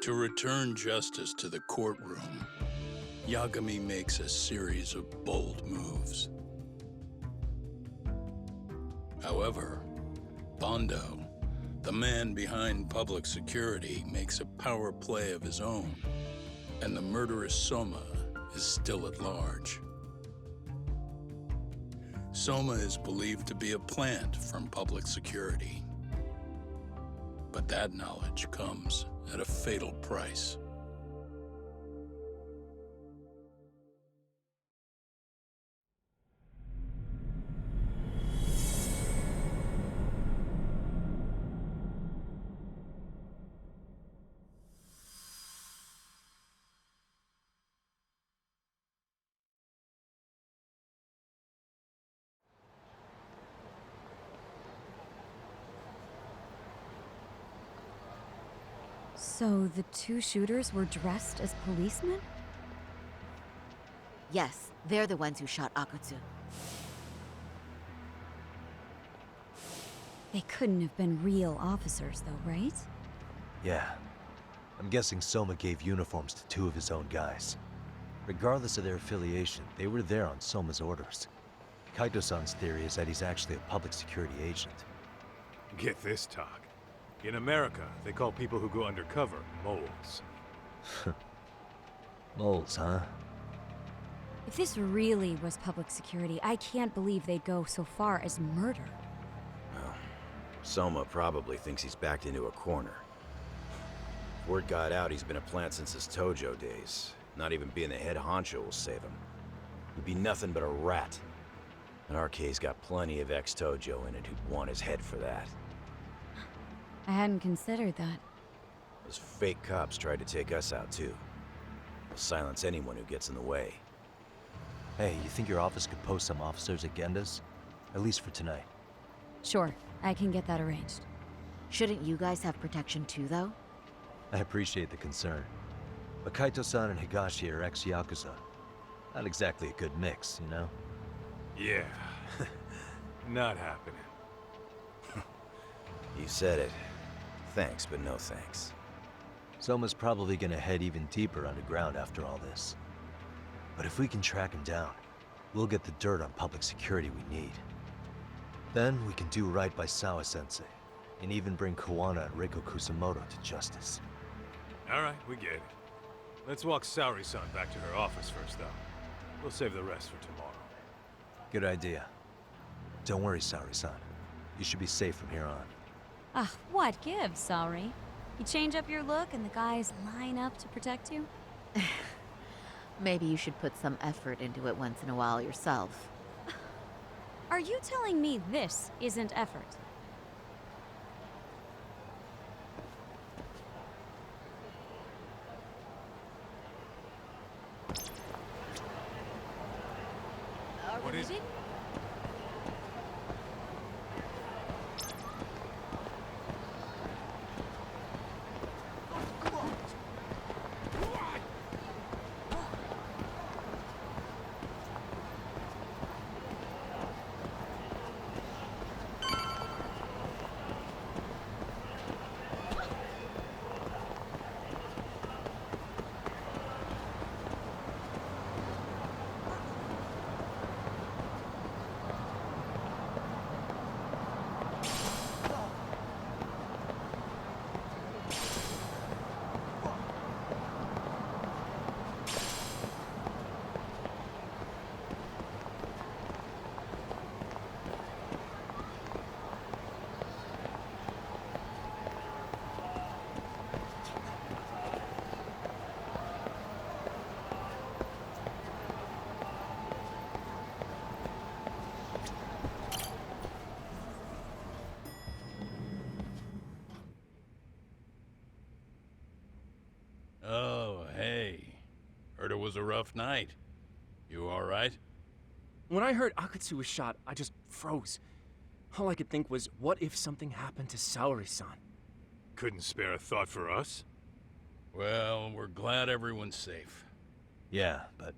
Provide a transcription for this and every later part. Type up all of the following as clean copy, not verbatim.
To return justice to the courtroom, Yagami makes a series of bold moves. However, Bondo, the man behind public security, makes a power play of his own, and the murderous Soma is still at large. Soma is believed to be a plant from public security. But that knowledge comes at a fatal price. So the two shooters were dressed as policemen? Yes, they're the ones who shot Akutsu. They couldn't have been real officers though, right? Yeah. I'm guessing Soma gave uniforms to two of his own guys. Regardless of their affiliation, they were there on Soma's orders. Kaito-san's theory is that he's actually a public security agent. Get this, talk. In America, they call people who go undercover moles. Moles, huh? If this really was public security, I can't believe they'd go so far as murder. Well, Soma probably thinks he's backed into a corner. Word got out he's been a plant since his Tojo days. Not even being the head honcho will save him. He'd be nothing but a rat. And RK's got plenty of ex-Tojo in it who'd want his head for that. I hadn't considered that. Those fake cops tried to take us out too. They'll silence anyone who gets in the way. Hey, you think your office could post some officers at Genda's? At least for tonight. Sure, I can get that arranged. Shouldn't you guys have protection too, though? I appreciate the concern. But Kaito-san and Higashi are ex-Yakuza. Not exactly a good mix, you know? Yeah. Not happening. You said it. Thanks, but no thanks. Soma's probably gonna head even deeper underground after all this. But if we can track him down, we'll get the dirt on public security we need. Then we can do right by Sawa-sensei, and even bring Kuwana and Reiko Kusumoto to justice. Alright, we get it. Let's walk Saori-san back to her office first, though. We'll save the rest for tomorrow. Good idea. Don't worry, Saori-san. You should be safe from here on. Ah, what gives, Saori? You change up your look and the guys line up to protect you? Maybe you should put some effort into it once in a while yourself. Are you telling me this isn't effort? What is it? Oh, hey. Heard it was a rough night. You all right? When I heard Akutsu was shot, I just froze. All I could think was, what if something happened to Saori-san? Couldn't spare a thought for us? Well, we're glad everyone's safe. Yeah, but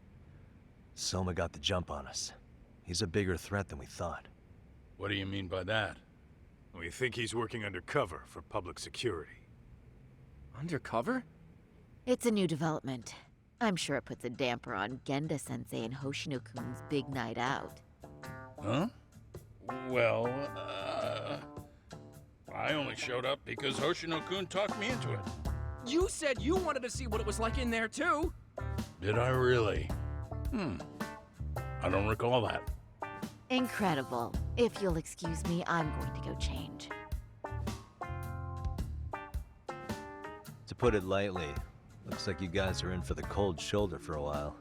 Soma got the jump on us. He's a bigger threat than we thought. What do you mean by that? We think he's working undercover for public security. Undercover? It's a new development. I'm sure it puts a damper on Genda-sensei and Hoshino-kun's big night out. Huh? Well, I only showed up because Hoshino-kun talked me into it. You said you wanted to see what it was like in there, too! Did I really? I don't recall that. Incredible. If you'll excuse me, I'm going to go change. To put it lightly, looks like you guys are in for the cold shoulder for a while.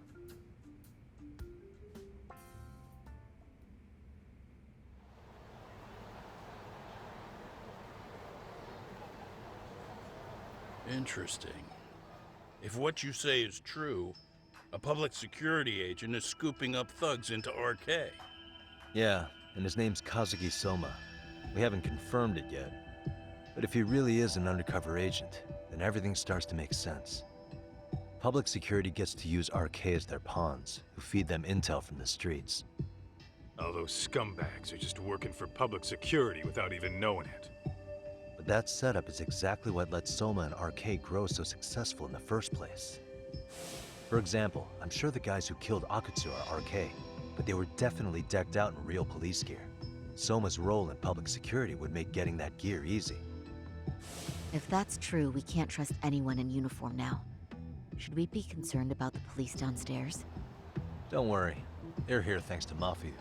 Interesting. If what you say is true, a public security agent is scooping up thugs into RK. Yeah, and his name's Kazuki Soma. We haven't confirmed it yet. But if he really is an undercover agent, then everything starts to make sense. Public security gets to use RK as their pawns, who feed them intel from the streets. All those scumbags are just working for public security without even knowing it. But that setup is exactly what let Soma and RK grow so successful in the first place. For example, I'm sure the guys who killed Akutsu are RK, but they were definitely decked out in real police gear. Soma's role in public security would make getting that gear easy. If that's true, we can't trust anyone in uniform now. Should we be concerned about the police downstairs? Don't worry, they're here thanks to Mafia.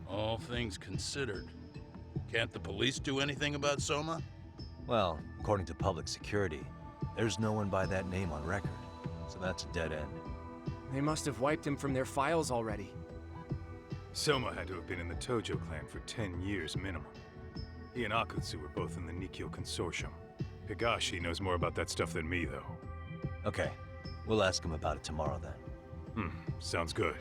All things considered, can't the police do anything about Soma? Well, according to public security, there's no one by that name on record, so that's a dead end. They must have wiped him from their files already. Soma had to have been in the Tojo clan for 10 years minimum. He and Akutsu were both in the Nikkyo Consortium. Higashi knows more about that stuff than me, though. Okay, we'll ask him about it tomorrow then. Sounds good.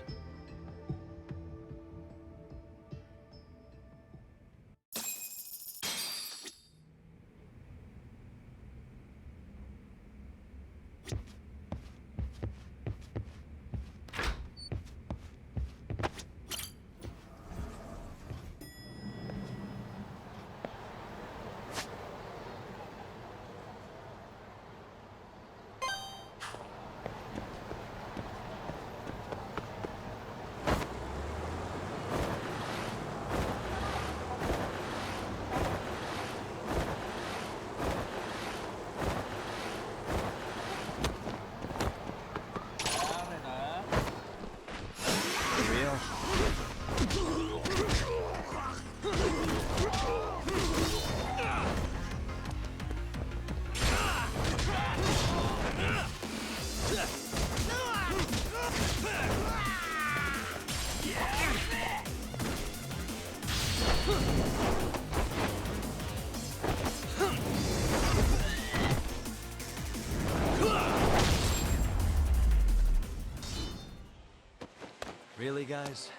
Really, guys?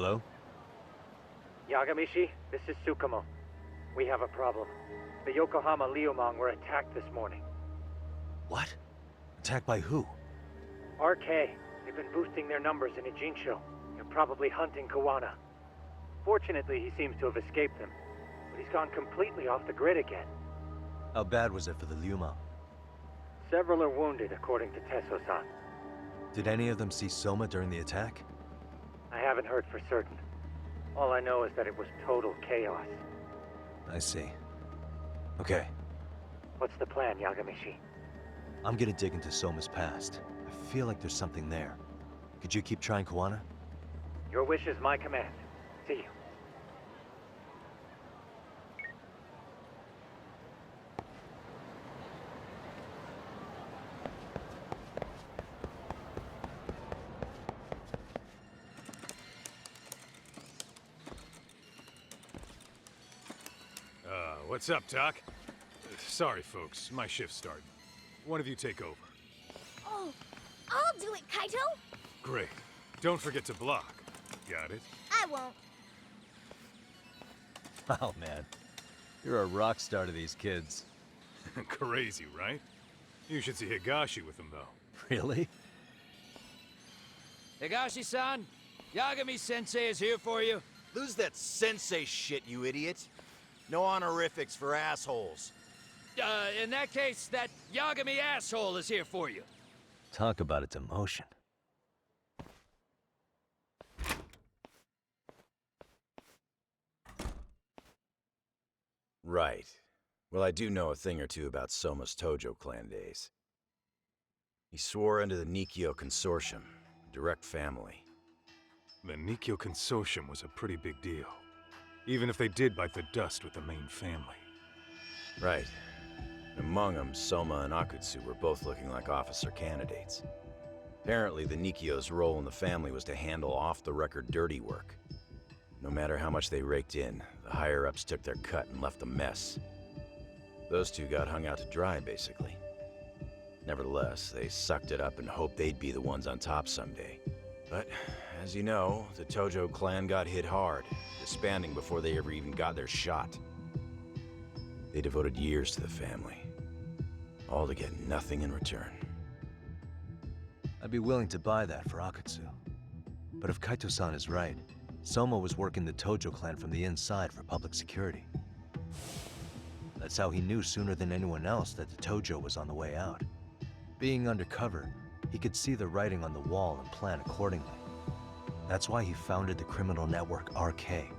Hello? Yagamishi, this is Tsukumo. We have a problem. The Yokohama Liumang were attacked this morning. What? Attacked by who? RK. They've been boosting their numbers in Ijincho. They're probably hunting Kuwana. Fortunately, he seems to have escaped them. But he's gone completely off the grid again. How bad was it for the Liumang? Several are wounded, according to Tesso-san. Did any of them see Soma during the attack? I haven't heard for certain. All I know is that it was total chaos. I see. Okay, What's the plan, Yagamishi? I'm gonna dig into Soma's past. I feel like there's something there. Could you keep trying Kuwana? Your wish is my command. See you. What's up, Doc? Sorry, folks. My shift's starting. One of you take over. Oh, I'll do it, Kaito. Great. Don't forget to block. Got it? I won't. Oh man, you're a rock star to these kids. Crazy, right? You should see Higashi with them, though. Really? Higashi-san, Yagami-sensei is here for you. Lose that sensei shit, you idiot. No honorifics for assholes. In that case, that Yagami asshole is here for you. Talk about its emotion. Right. Well, I do know a thing or two about Soma's Tojo clan days. He swore into the Nikkyo Consortium, direct family. The Nikkyo Consortium was a pretty big deal. Even if they did bite the dust with the main family. Right. Among them, Soma and Akutsu were both looking like officer candidates. Apparently, the Nikkyo's role in the family was to handle off-the-record dirty work. No matter how much they raked in, the higher-ups took their cut and left a mess. Those two got hung out to dry, basically. Nevertheless, they sucked it up and hoped they'd be the ones on top someday. But, as you know, the Tojo clan got hit hard, disbanding before they ever even got their shot. They devoted years to the family, all to get nothing in return. I'd be willing to buy that for Akutsu. But if Kaito-san is right, Soma was working the Tojo clan from the inside for public security. That's how he knew sooner than anyone else that the Tojo was on the way out. Being undercover, he could see the writing on the wall and plan accordingly. That's why he founded the criminal network RK,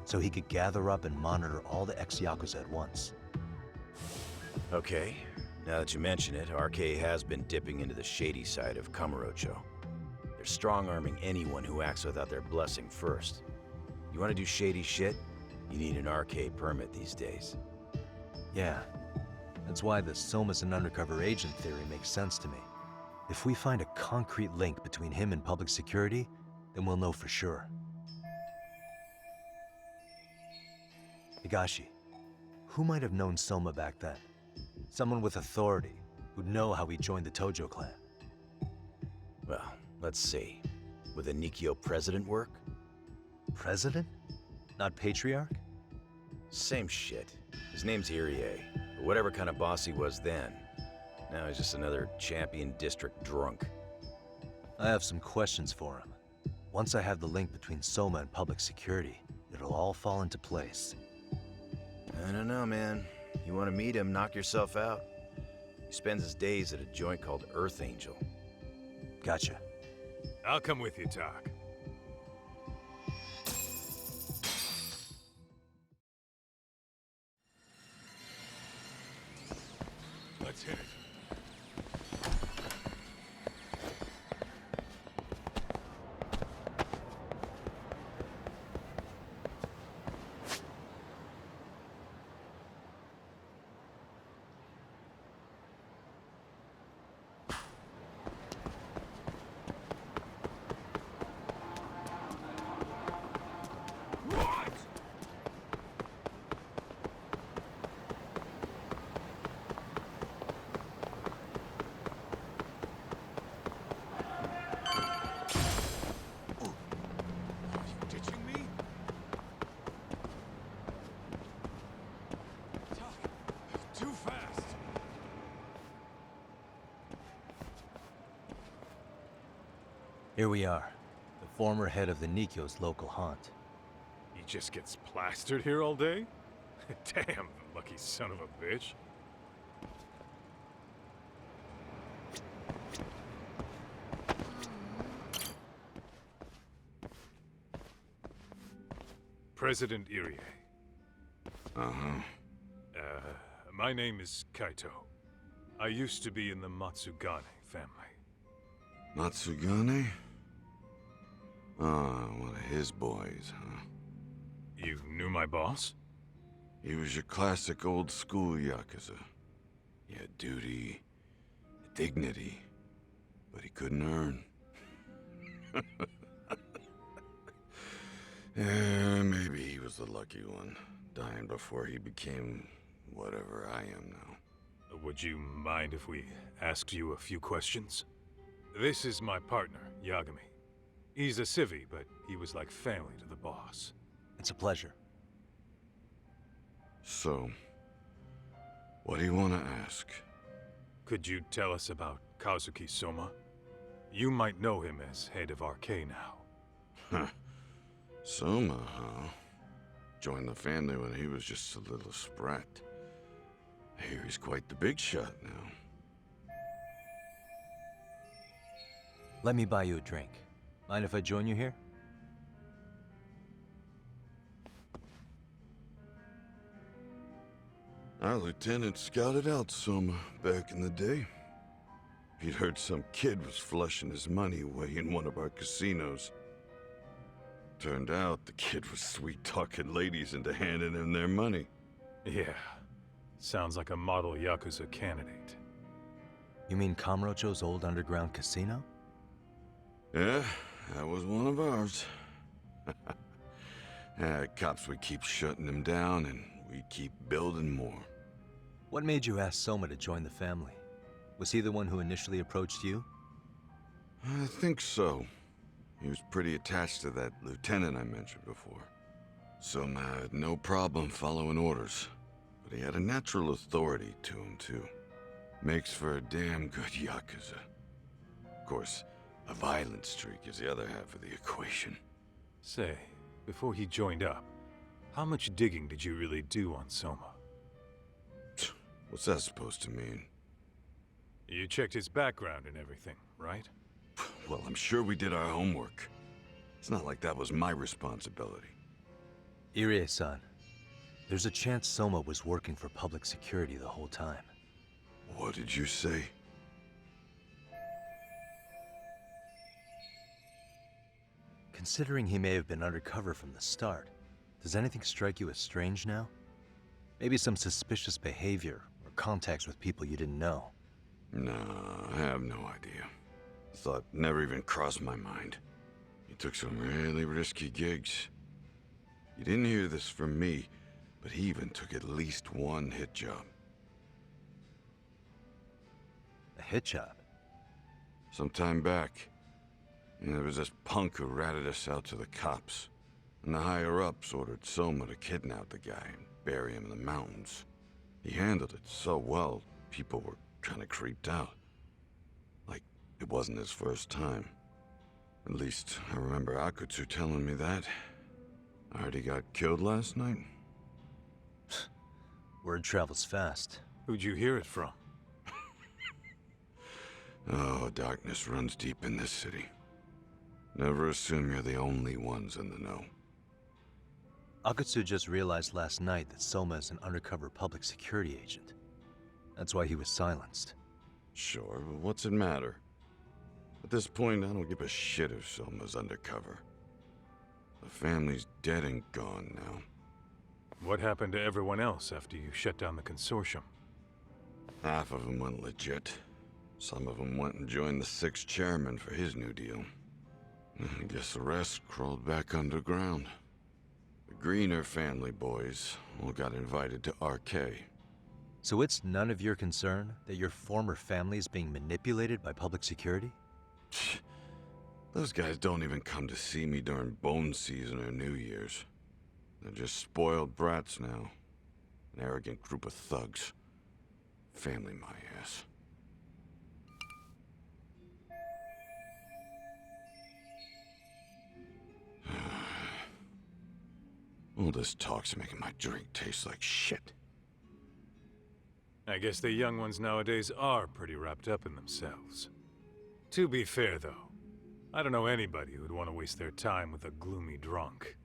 so he could gather up and monitor all the ex-Yakuza at once. Okay, now that you mention it, RK has been dipping into the shady side of Kamurocho. They're strong-arming anyone who acts without their blessing first. You want to do shady shit? You need an RK permit these days. Yeah, that's why the Soma's an undercover agent theory makes sense to me. If we find a concrete link between him and public security, then we'll know for sure. Higashi, who might have known Soma back then? Someone with authority, who'd know how he joined the Tojo clan. Well, let's see. Would the Nikkyo president work? President? Not patriarch? Same shit. His name's Irie, or whatever kind of boss he was then. Now he's just another champion district drunk. I have some questions for him. Once I have the link between Soma and public security, it'll all fall into place. I don't know, man. You want to meet him, knock yourself out? He spends his days at a joint called Earth Angel. Gotcha. I'll come with you, Doc. Let's hit it. Here we are, the former head of the Nikkyo's local haunt. He just gets plastered here all day? Damn, lucky son of a bitch. President Irie. Uh-huh. My name is Kaito. I used to be in the Matsugane family. Matsugane? Ah, one of his boys, huh? You knew my boss? He was your classic old school Yakuza. He had duty, dignity, but he couldn't earn. Yeah, maybe he was the lucky one, dying before he became whatever I am now. Would you mind if we asked you a few questions? This is my partner, Yagami. He's a civvy, but he was like family to the boss. It's a pleasure. So, what do you want to ask? Could you tell us about Kazuki Soma? You might know him as head of RK now. Huh. Soma, huh? Joined the family when he was just a little sprat. Here he's quite the big shot now. Let me buy you a drink. Mind if I join you here? Our lieutenant scouted out Soma back in the day. He'd heard some kid was flushing his money away in one of our casinos. Turned out the kid was sweet-talking ladies into handing him their money. Yeah. Sounds like a model Yakuza candidate. You mean Kamurocho's old underground casino? Yeah, that was one of ours. Cops would keep shutting him down, and we'd keep building more. What made you ask Soma to join the family? Was he the one who initially approached you? I think so. He was pretty attached to that lieutenant I mentioned before. Soma had no problem following orders, but he had a natural authority to him, too. Makes for a damn good Yakuza. Of course, a violent streak is the other half of the equation. Say, before he joined up, how much digging did you really do on Soma? What's that supposed to mean? You checked his background and everything, right? Well, I'm sure we did our homework. It's not like that was my responsibility. Irie-san, there's a chance Soma was working for public security the whole time. What did you say? Considering he may have been undercover from the start, does anything strike you as strange now? Maybe some suspicious behavior or contacts with people you didn't know? No, I have no idea. Thought never even crossed my mind. He took some really risky gigs. You didn't hear this from me, but he even took at least one hit job. A hit job? Some time back, there was this punk who ratted us out to the cops. And the higher-ups ordered Soma to kidnap the guy and bury him in the mountains. He handled it so well, people were kinda creeped out. Like, it wasn't his first time. At least, I remember Akutsu telling me that. I heard he got killed last night. Word travels fast. Who'd you hear it from? Oh, darkness runs deep in this city. Never assume you're the only ones in the know. Akutsu just realized last night that Soma is an undercover public security agent. That's why he was silenced. Sure, but what's it matter? At this point, I don't give a shit if Soma's undercover. The family's dead and gone now. What happened to everyone else after you shut down the consortium? Half of them went legit. Some of them went and joined the sixth chairman for his new deal. I guess the rest crawled back underground. The Greener family boys all got invited to RK. So it's none of your concern that your former family is being manipulated by public security? Those guys don't even come to see me during bone season or New Year's. They're just spoiled brats now. An arrogant group of thugs. Family my ass. All this talk's making my drink taste like shit. I guess the young ones nowadays are pretty wrapped up in themselves. To be fair, though, I don't know anybody who'd want to waste their time with a gloomy drunk.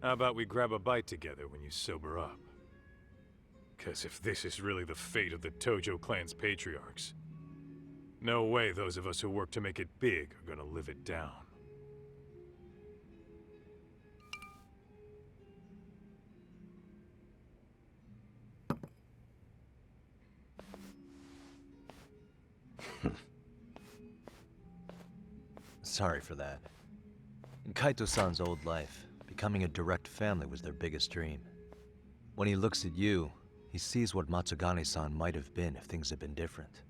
How about we grab a bite together when you sober up? 'Cause if this is really the fate of the Tojo clan's patriarchs, no way those of us who work to make it big are gonna live it down. Sorry for that. In Kaito-san's old life, becoming a direct family was their biggest dream. When he looks at you, he sees what Matsugane-san might have been if things had been different.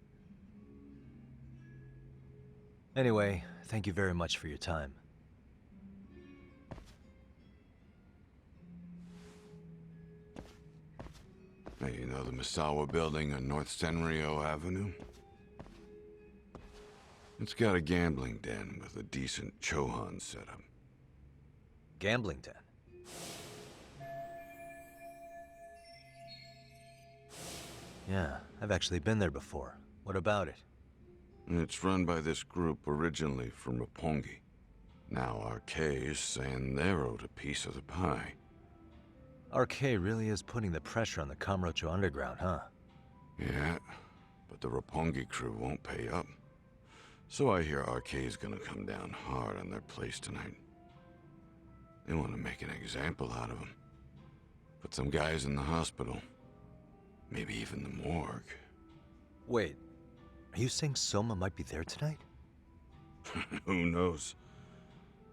Anyway, thank you very much for your time. Hey, you know the Misawa building on North Senryo Avenue? It's got a gambling den with a decent Chohan setup. Gambling den? Yeah, I've actually been there before. What about it? It's run by this group originally from Roppongi. Now RK is saying they're owed a piece of the pie. RK really is putting the pressure on the Kamurocho Underground, huh? Yeah, but the Roppongi crew won't pay up. So I hear RK is gonna come down hard on their place tonight. They want to make an example out of them. Put some guys in the hospital. Maybe even the morgue. Wait, are you saying Soma might be there tonight? Who knows?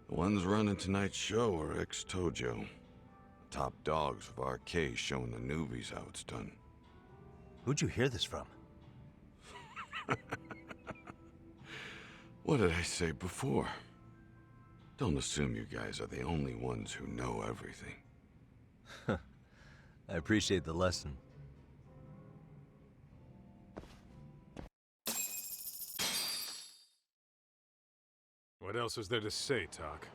The ones running tonight's show are ex-Tojo. The top dogs of RK showing the newbies how it's done. Who'd you hear this from? What did I say before? Don't assume you guys are the only ones who know everything. I appreciate the lesson. What else is there to say, Talk?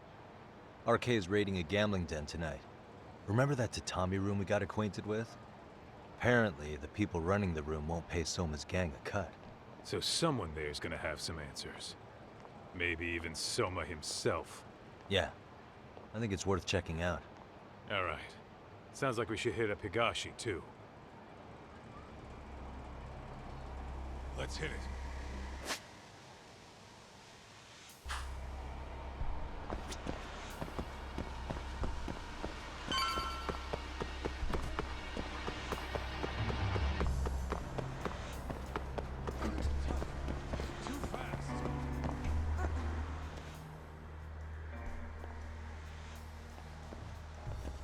RK is raiding a gambling den tonight. Remember that Tatami room we got acquainted with? Apparently, the people running the room won't pay Soma's gang a cut. So someone there's gonna have some answers. Maybe even Soma himself. Yeah, I think it's worth checking out. Alright. Sounds like we should hit up Higashi, too. Let's hit it.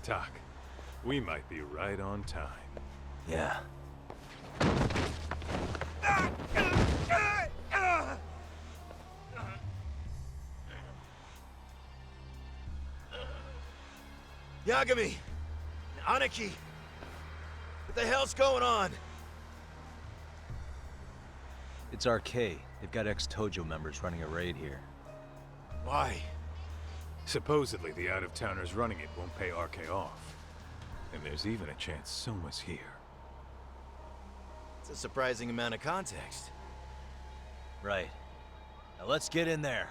Tak, we might be right on time. Yeah. Yagami! Aniki! What the hell's going on? It's RK. They've got ex-Tojo members running a raid here. Why? Supposedly, the out-of-towners running it won't pay RK off. And there's even a chance Soma's here. It's a surprising amount of context. Right. Now let's get in there.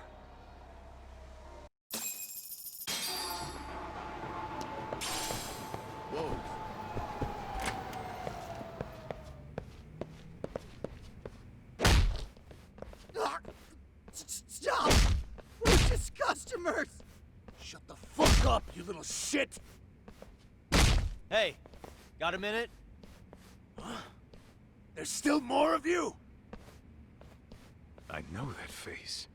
Whoa. Stop! We're just customers! Shut the fuck up, you little shit! Hey, got a minute? There's still more of you? I know that face.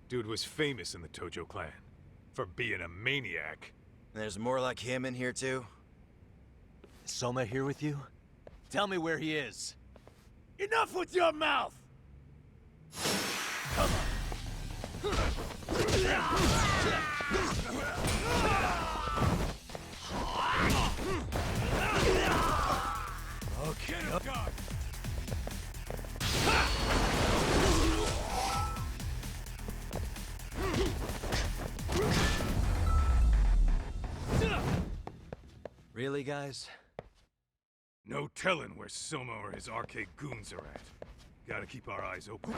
Dude was famous in the Tojo clan. For being a maniac. There's more like him in here, too? Is Soma here with you? Tell me where he is. Enough with your mouth! Come on. Okay, God. early, guys? No telling where Soma or his arcade goons are at. Gotta keep our eyes open.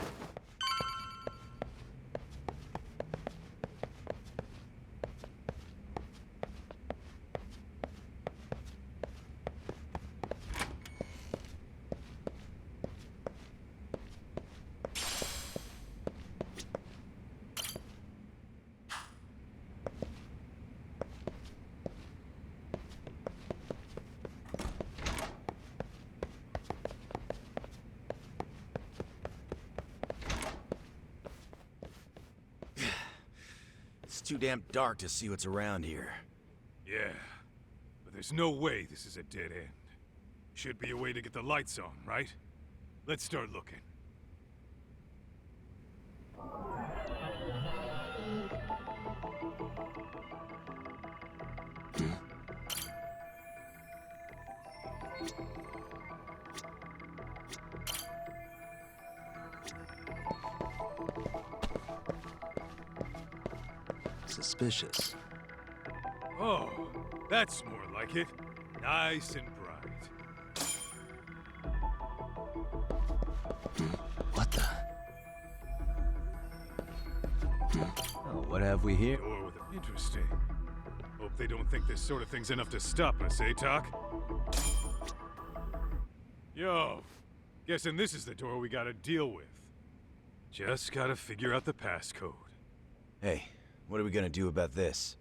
It's too damn dark to see what's around here. Yeah, but there's no way this is a dead end. Should be a way to get the lights on, right? Let's start looking. Suspicious. Oh, that's more like it. Nice and bright. What the? Oh, what have we here? Door with a... Interesting. Hope they don't think this sort of thing's enough to stop us, eh, Talk? Yo, guessing this is the door we gotta deal with. Just gotta figure out the passcode. Hey, what are we gonna do about this?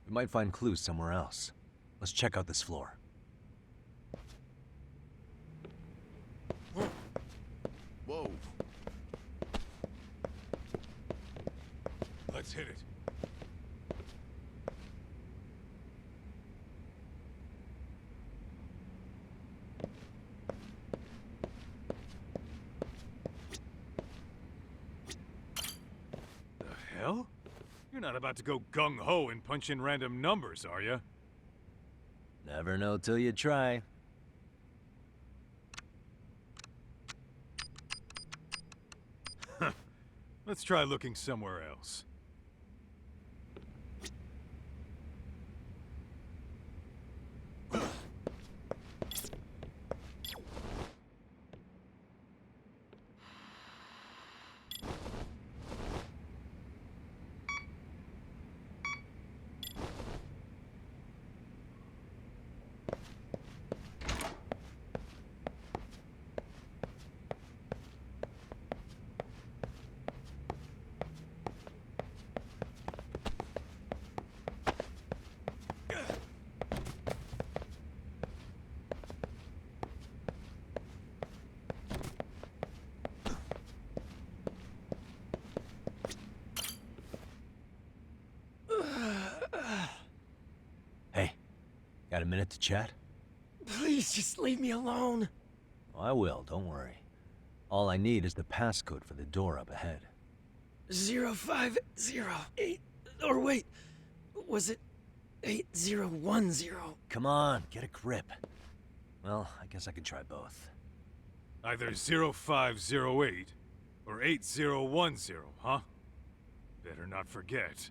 We might find clues somewhere else. Let's check out this floor. Whoa. Let's hit it. The hell? You're not about to go gung-ho and punch in random numbers, are you? Never know till you try. Let's try looking somewhere else. Hey, got a minute to chat? Please just leave me alone. I will, don't worry. All I need is the passcode for the door up ahead. 0508. Or wait, was it 8010? Come on, get a grip. Well, I guess I can try both. Either 0508 or 8010, huh? Better not forget.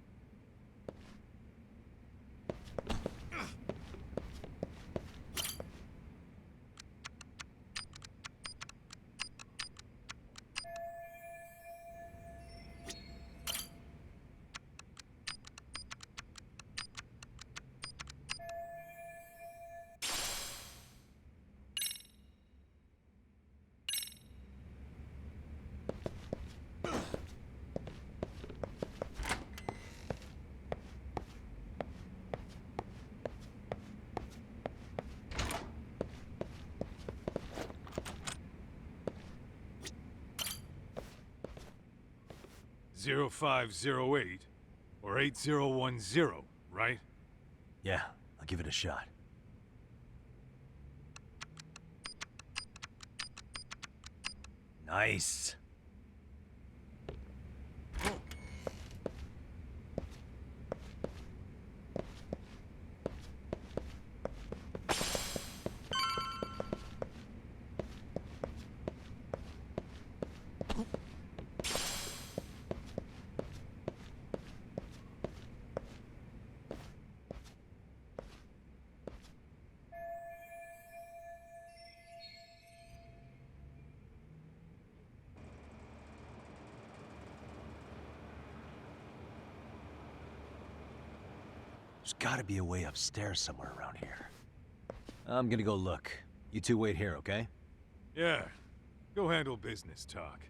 Zero 0508 or 8010, right? Yeah, I'll give it a shot. Nice. There's gotta be a way upstairs somewhere around here. I'm gonna go look. You two wait here, okay? Yeah. Go handle business talk.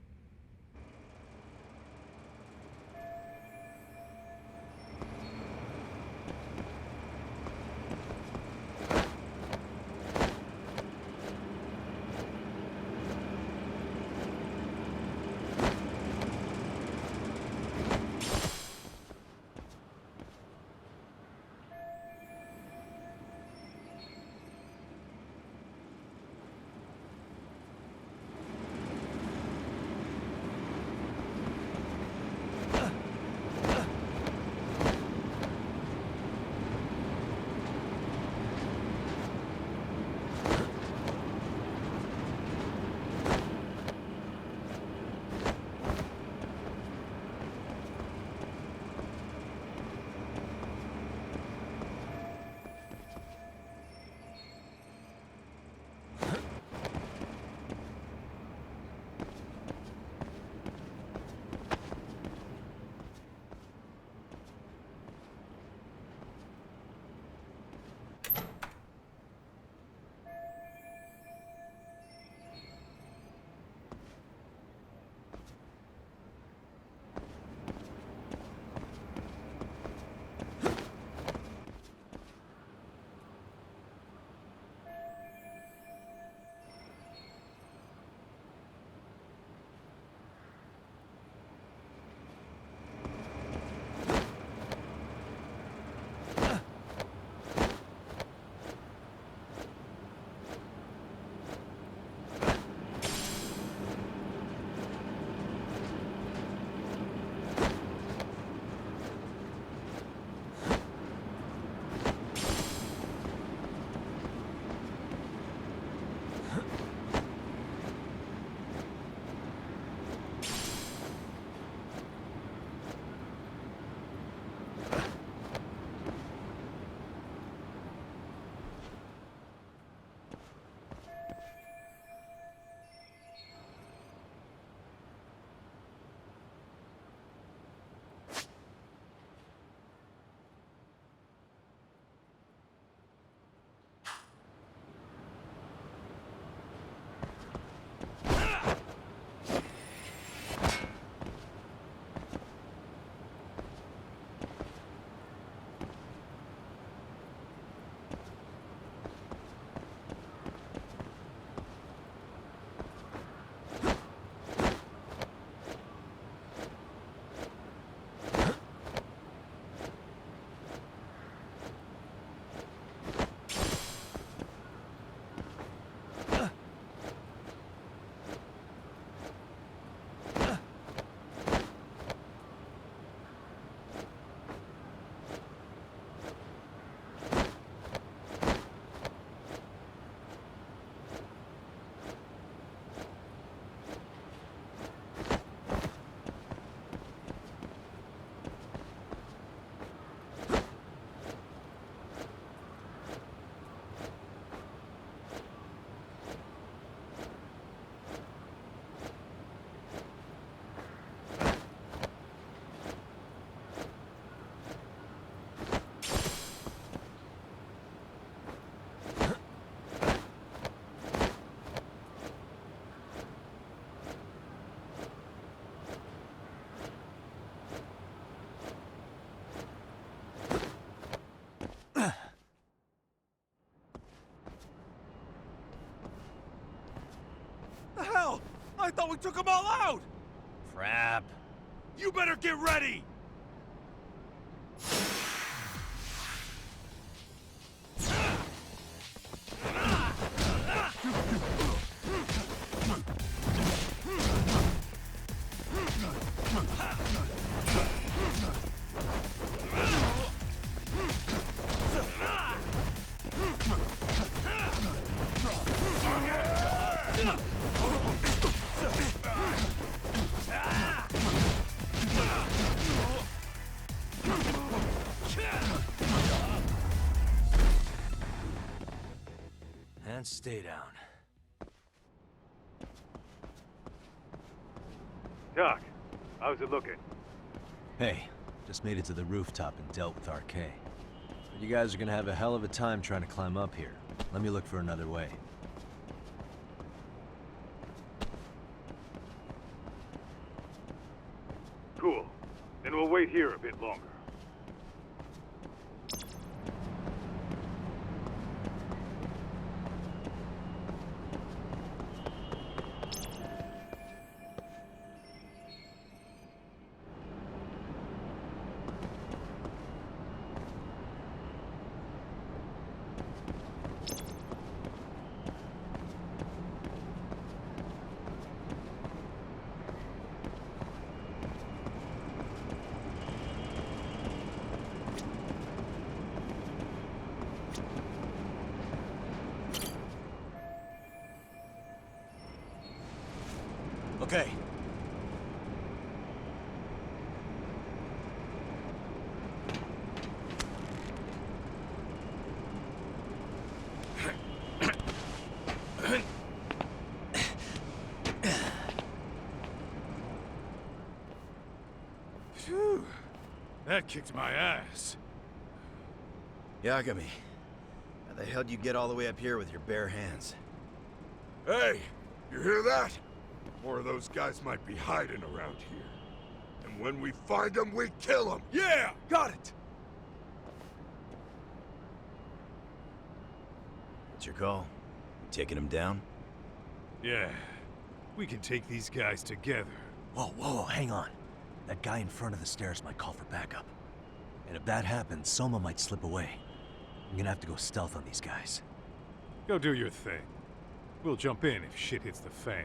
The hell? I thought we took them all out! Crap. You better get ready! And stay down. Doc, how's it looking? Hey, just made it to the rooftop and dealt with RK. Been You guys are gonna have a hell of a time trying to climb up here. Let me look for another way. Cool. Then we'll wait here a bit longer. Okay. Phew. That kicked my ass. Yagami, how the hell do you get all the way up here with your bare hands? Hey, you hear that? More of those guys might be hiding around here. And when we find them, we kill them! Yeah, got it! What's your call? You taking them down? Yeah. We can take these guys together. Whoa, hang on. That guy in front of the stairs might call for backup. And if that happens, Soma might slip away. I'm gonna have to go stealth on these guys. Go do your thing. We'll jump in if shit hits the fan.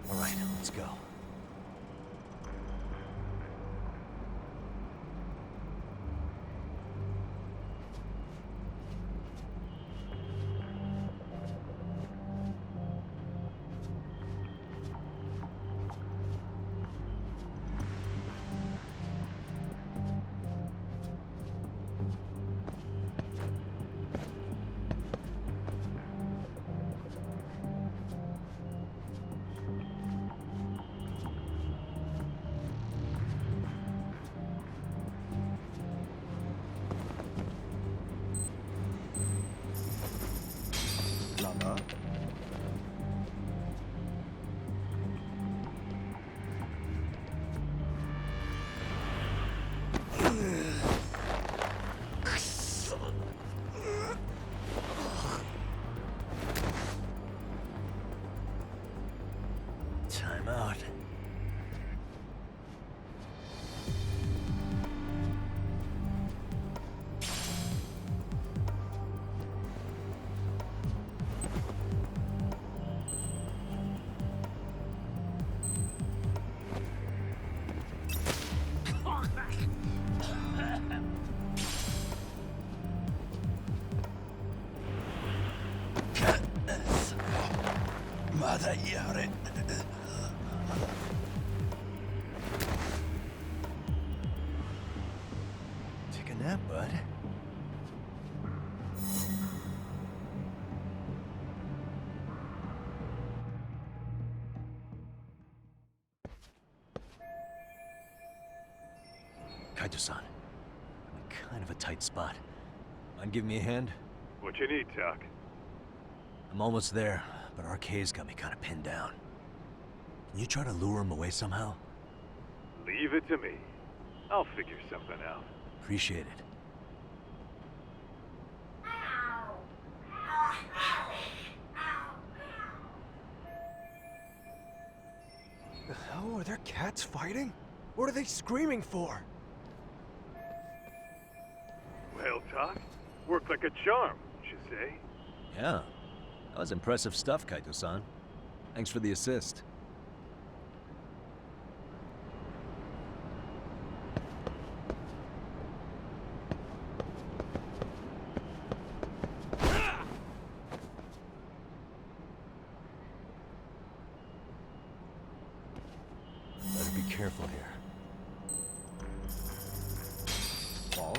All right, let's go. Time out. Take a nap, bud. Kaito-san, I'm in kind of a tight spot. Mind giving me a hand? What you need, Doc? I'm almost there, but RK's got me kind of pinned down. Can you try to lure him away somehow? Leave it to me. I'll figure something out. Appreciate it. The hell? Are there cats fighting? What are they screaming for? Well, Doc, worked like a charm, would you say? Yeah. That was impressive stuff, Kaito-san. Thanks for the assist. Better be careful here. Ball?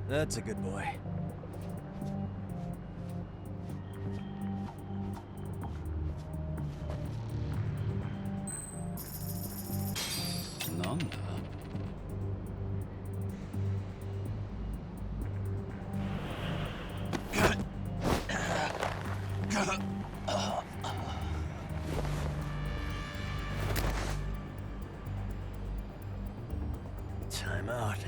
That's a good boy. Nanda? Time out.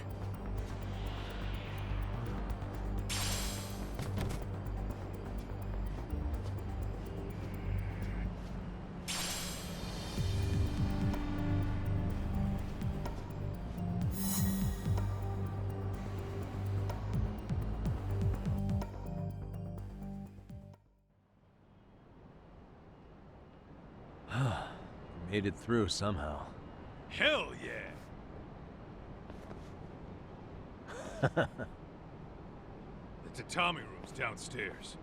Made it through somehow. Hell yeah! The Tatami room's downstairs.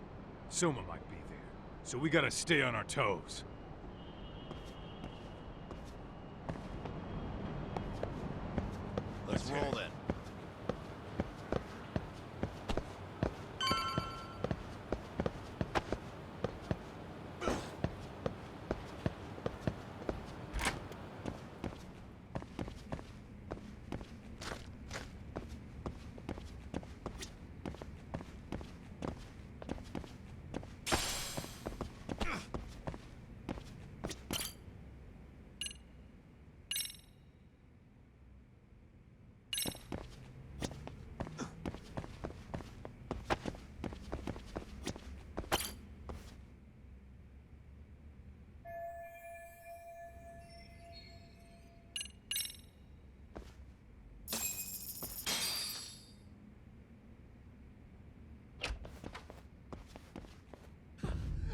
Soma might be there, so we gotta stay on our toes. Let's roll then.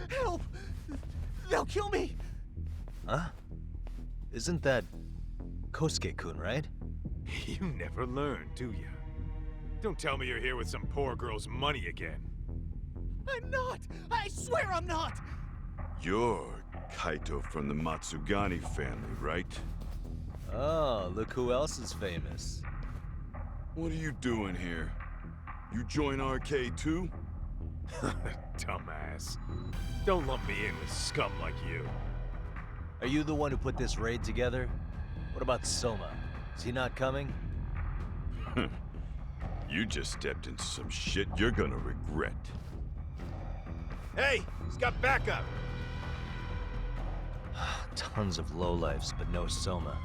Help! They'll kill me! Huh? Isn't that Kosuke-kun, right? You never learn, do you? Don't tell me you're here with some poor girl's money again. I'm not! I swear I'm not! You're Kaito from the Matsugani family, right? Oh, look who else is famous. What are you doing here? You join RK too? Dumbass. Don't lump me in with scum like you. Are you the one who put this raid together? What about Soma? Is he not coming? You just stepped into some shit you're gonna regret. Hey, he's got backup. Tons of lowlifes, but no Soma.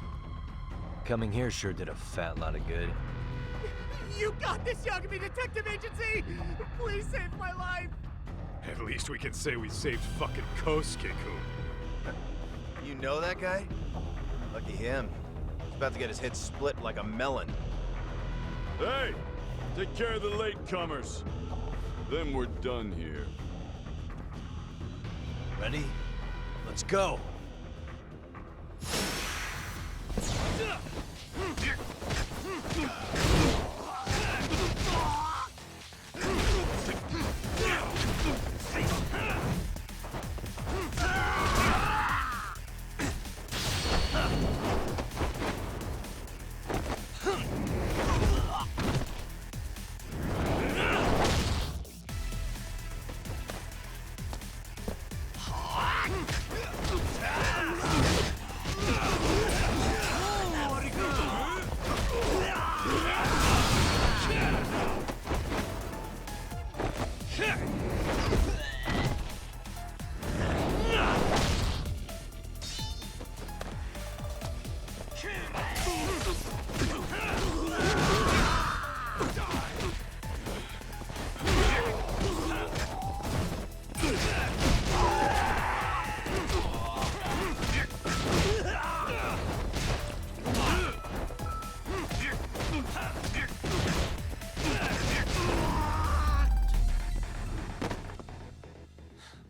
Coming here sure did a fat lot of good. You got this, Yagami Detective Agency! Please save my life! At least we can say we saved fucking Kosuke-kun. You know that guy? Lucky him. He's about to get his head split like a melon. Hey! Take care of the latecomers. Then we're done here. Ready? Let's go!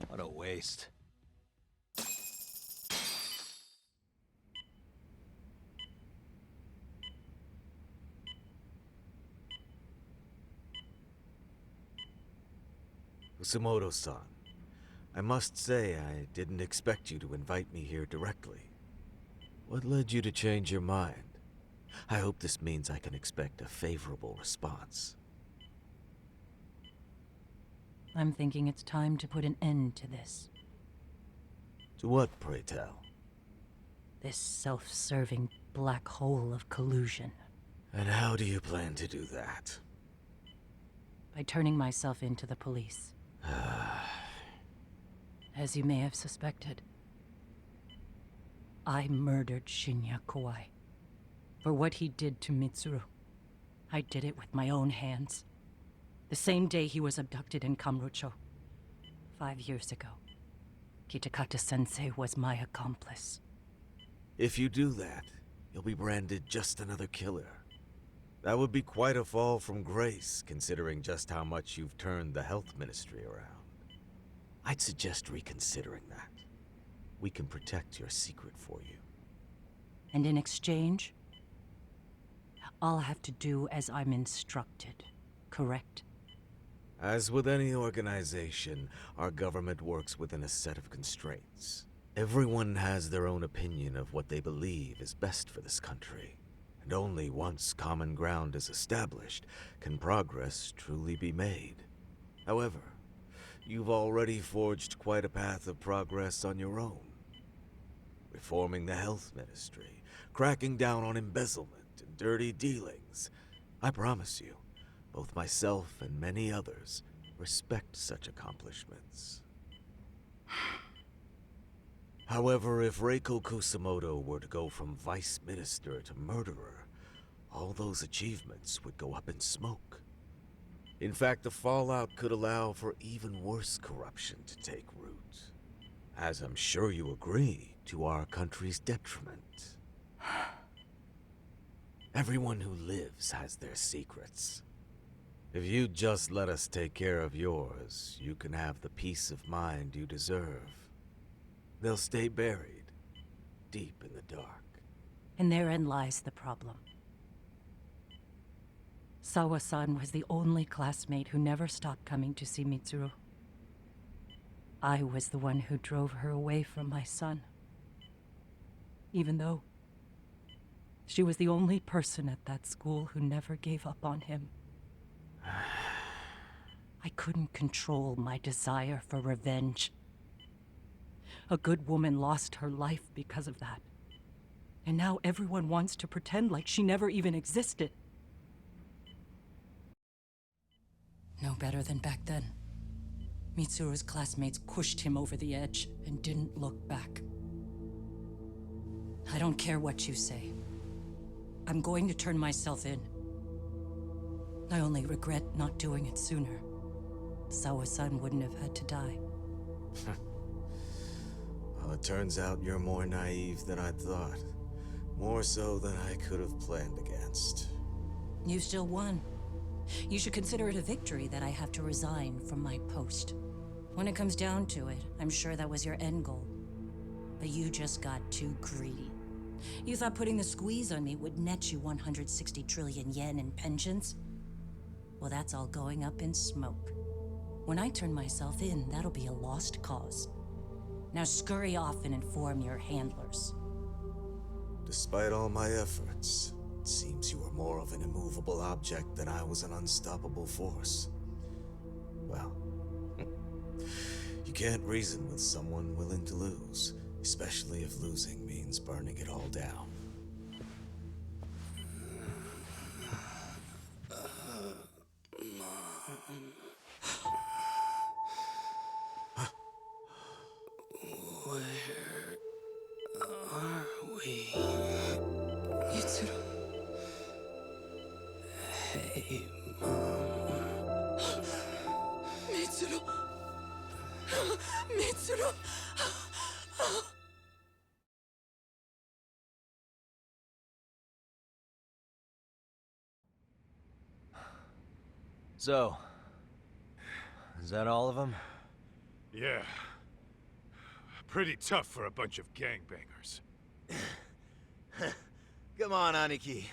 What a waste. Kusumoto-san, I must say I didn't expect you to invite me here directly. What led you to change your mind? I hope this means I can expect a favorable response. I'm thinking it's time to put an end to this. To what, pray tell? This self-serving black hole of collusion. And how do you plan to do that? By turning myself into the police. As you may have suspected, I murdered Shinya Kawai for what he did to Mitsuru. I did it with my own hands. The same day he was abducted in Kamurocho. 5 years ago. Kitakata-sensei was my accomplice. If you do that, you'll be branded just another killer. That would be quite a fall from grace, considering just how much you've turned the health ministry around. I'd suggest reconsidering that. We can protect your secret for you. And in exchange, I'll have to do as I'm instructed, correct? As with any organization, our government works within a set of constraints. Everyone has their own opinion of what they believe is best for this country. And only once common ground is established can progress truly be made. However, you've already forged quite a path of progress on your own. Reforming the health ministry, cracking down on embezzlement and dirty dealings. I promise you, both myself and many others respect such accomplishments. However, if Reiko Kusumoto were to go from vice minister to murderer, all those achievements would go up in smoke. In fact, the fallout could allow for even worse corruption to take root. As I'm sure you agree, to our country's detriment. Everyone who lives has their secrets. If you'd just let us take care of yours, you can have the peace of mind you deserve. They'll stay buried, deep in the dark. And therein lies the problem. Sawa-san was the only classmate who never stopped coming to see Mitsuru. I was the one who drove her away from my son. Even though she was the only person at that school who never gave up on him. I couldn't control my desire for revenge. A good woman lost her life because of that. And now everyone wants to pretend like she never even existed. No better than back then. Mitsuru's classmates pushed him over the edge and didn't look back. I don't care what you say. I'm going to turn myself in. I only regret not doing it sooner. Sawa-san wouldn't have had to die. Well, it turns out you're more naive than I thought. More so than I could have planned against. You still won. You should consider it a victory that I have to resign from my post. When it comes down to it, I'm sure that was your end goal. But you just got too greedy. You thought putting the squeeze on me would net you 160 trillion yen in pensions? Well, that's all going up in smoke. When I turn myself in, that'll be a lost cause. Now scurry off and inform your handlers. Despite all my efforts, it seems you were more of an immovable object than I was an unstoppable force. Well, you can't reason with someone willing to lose, especially if losing means burning it all down. Where are we? Mitsuru. Hey, Mom. Mitsuru. Mitsuru. So, is that all of them? Yeah. Pretty tough for a bunch of gangbangers. Come on, Aniki.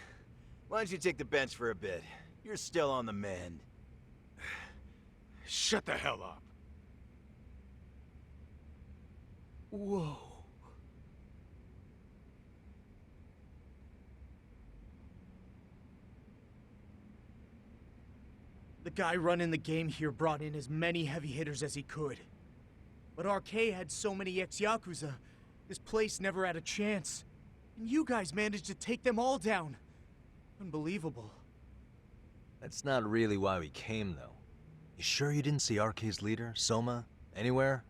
Why don't you take the bench for a bit? You're still on the mend. Shut the hell up. Whoa. The guy running the game here brought in as many heavy hitters as he could. But RK had so many ex-Yakuza, this place never had a chance. And you guys managed to take them all down. Unbelievable. That's not really why we came, though. You sure you didn't see RK's leader, Soma, anywhere?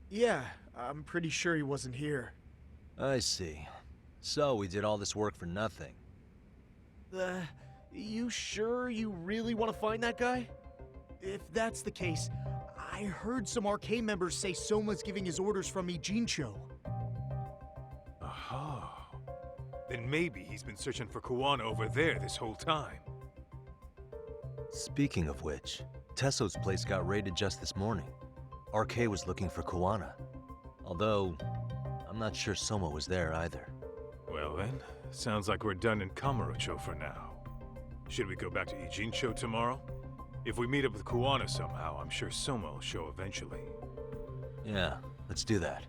Yeah, I'm pretty sure he wasn't here. I see. So we did all this work for nothing. You sure you really want to find that guy? If that's the case, I heard some RK members say Soma's giving his orders from Ijincho. Aha. Then maybe he's been searching for Kuwana over there this whole time. Speaking of which, Tesso's place got raided just this morning. RK was looking for Kuwana. Although, I'm not sure Soma was there either. Well then, sounds like we're done in Kamurocho for now. Should we go back to Ijincho tomorrow? If we meet up with Kuwana somehow, I'm sure Soma will show eventually. Yeah, let's do that.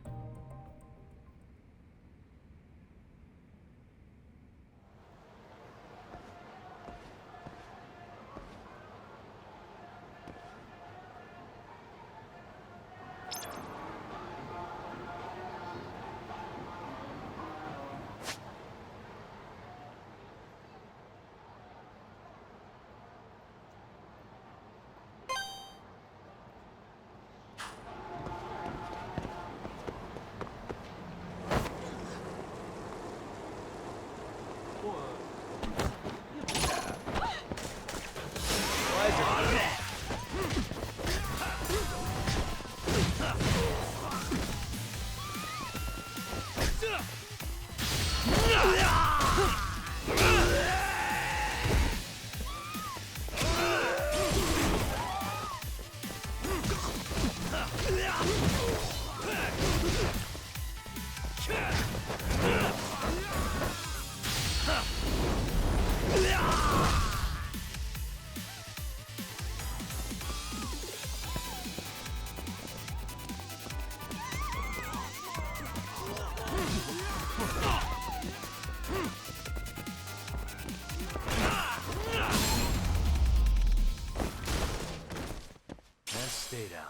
Stay down.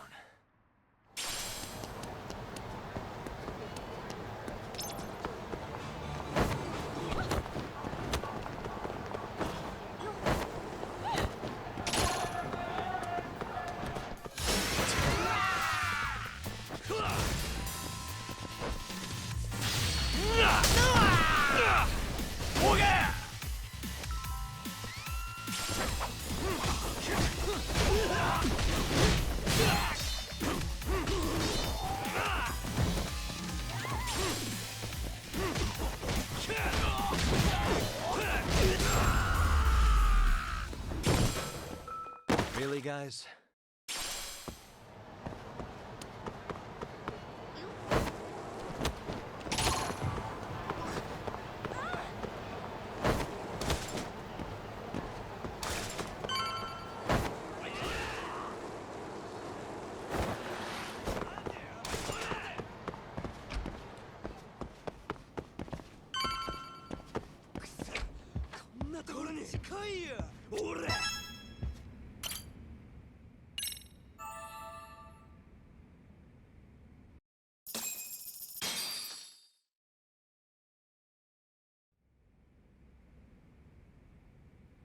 Really, guys?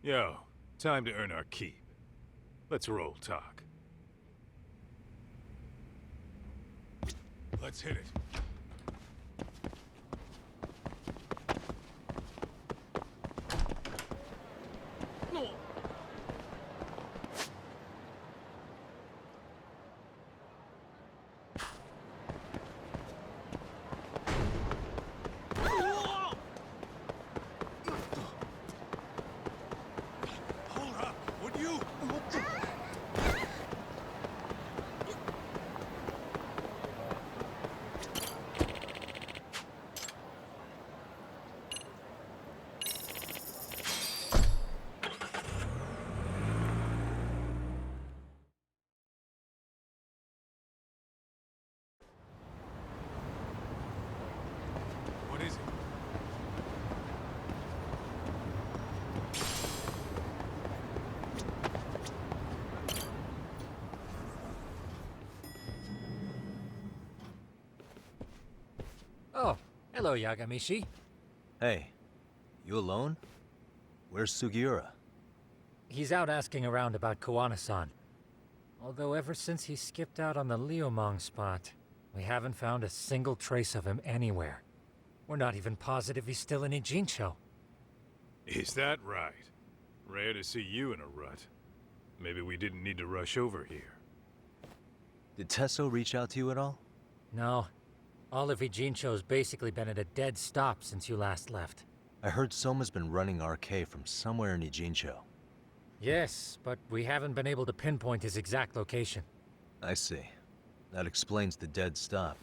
Yo, time to earn our keep. Let's roll talk. Let's hit it. Hello, Yagami. Hey, you alone? Where's Sugiura? He's out asking around about Kuwana-san. Although ever since he skipped out on the Liumang spot, we haven't found a single trace of him anywhere. We're not even positive he's still in Ijincho. Is that right? Rare to see you in a rut. Maybe we didn't need to rush over here. Did Tesso reach out to you at all? No. All of Ijincho's basically been at a dead stop since you last left. I heard Soma's been running RK from somewhere in Ijincho. Yes, but we haven't been able to pinpoint his exact location. I see. That explains the dead stop.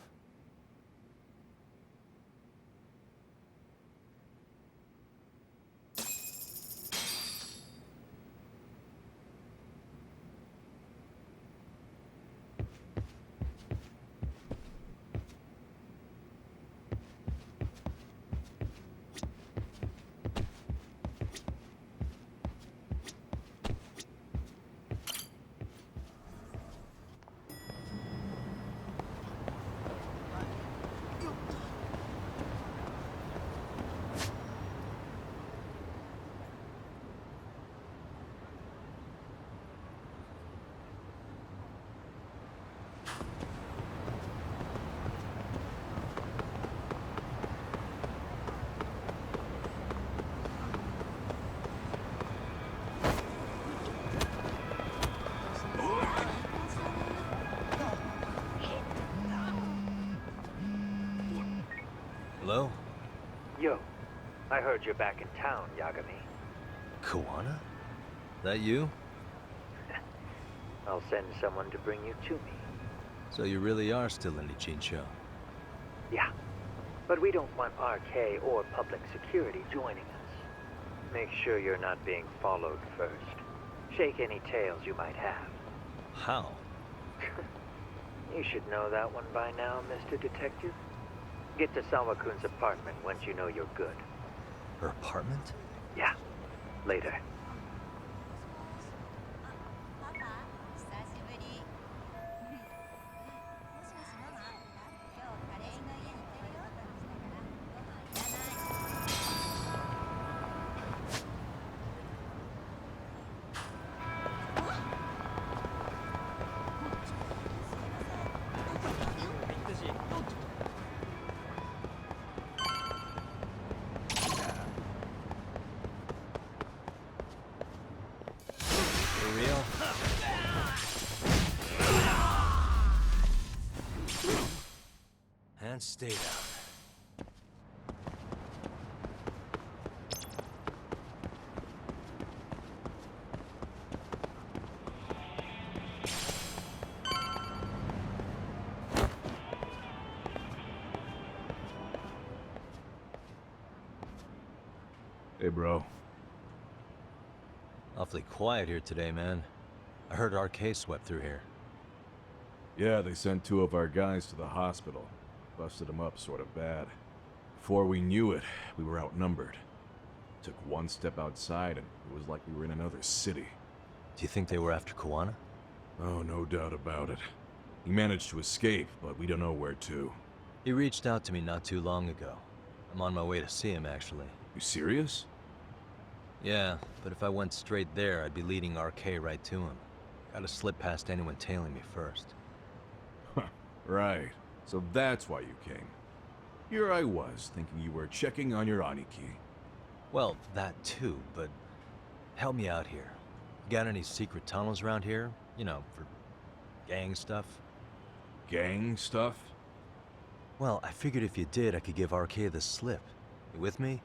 Hello? Yo, I heard you're back in town, Yagami. Kuwana? That you? I'll send someone to bring you to me. So you really are still in Ijincho? Yeah, but we don't want RK or public security joining us. Make sure you're not being followed first. Shake any tails you might have. How? You should know that one by now, Mr. Detective. Get to Sawa-kun's apartment once you know you're good. Her apartment? Yeah, later. And stay down. Hey, bro. Awfully quiet here today, man. I heard RK swept through here. Yeah, they sent 2 of our guys to the hospital. Busted them up sort of bad. Before we knew it, we were outnumbered. Took one step outside and it was like we were in another city. Do you think they were after Kuwana? Oh, no doubt about it. He managed to escape, but we don't know where to. He reached out to me not too long ago. I'm on my way to see him, actually. You serious? Yeah, but if I went straight there, I'd be leading RK right to him. Gotta slip past anyone tailing me first. Right. So that's why you came. Here I was, thinking you were checking on your Aniki. Well, that too, but help me out here. Got any secret tunnels around here? You know, for gang stuff? Gang stuff? Well, I figured if you did, I could give RK the slip. You with me?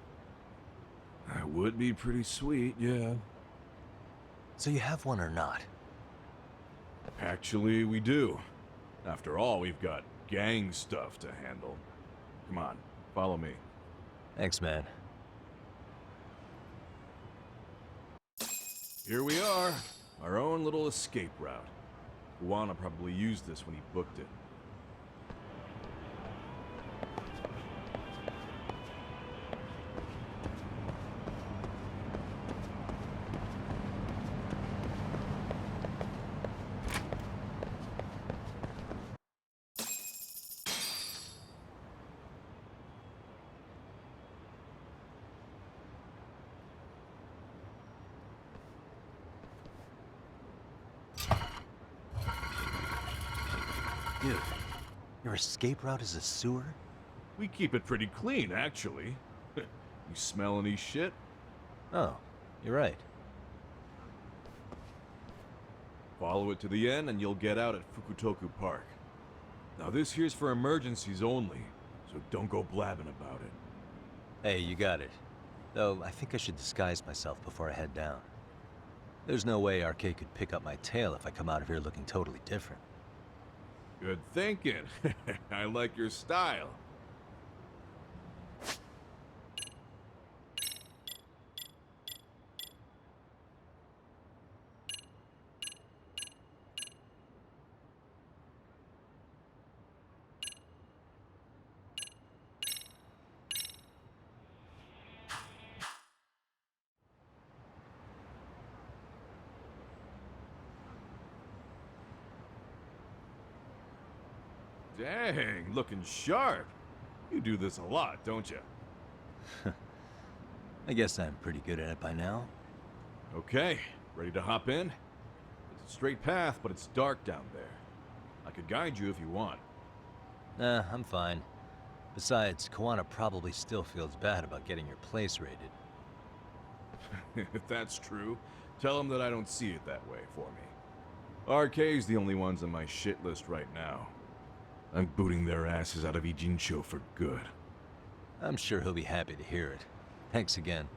That would be pretty sweet, yeah. So you have one or not? Actually, we do. After all, we've got gang stuff to handle. Come on, follow me. Thanks, man. Here we are, our own little escape route. Kuwana probably used this when he booked it. Dude, your escape route is a sewer? We keep it pretty clean, actually. You smell any shit? Oh, you're right. Follow it to the end and you'll get out at Fukutoku Park. Now this here's for emergencies only, so don't go blabbing about it. Hey, you got it. Though, I think I should disguise myself before I head down. There's no way RK could pick up my tail if I come out of here looking totally different. Good thinking. I like your style. Dang, looking sharp. You do this a lot, don't you? I guess I'm pretty good at it by now. Okay, ready to hop in? It's a straight path, but it's dark down there. I could guide you if you want. Nah, I'm fine. Besides, Kuwana probably still feels bad about getting your place raided. If that's true, tell him that I don't see it that way for me. RK's the only ones on my shit list right now. I'm booting their asses out of Ijincho for good. I'm sure he'll be happy to hear it. Thanks again.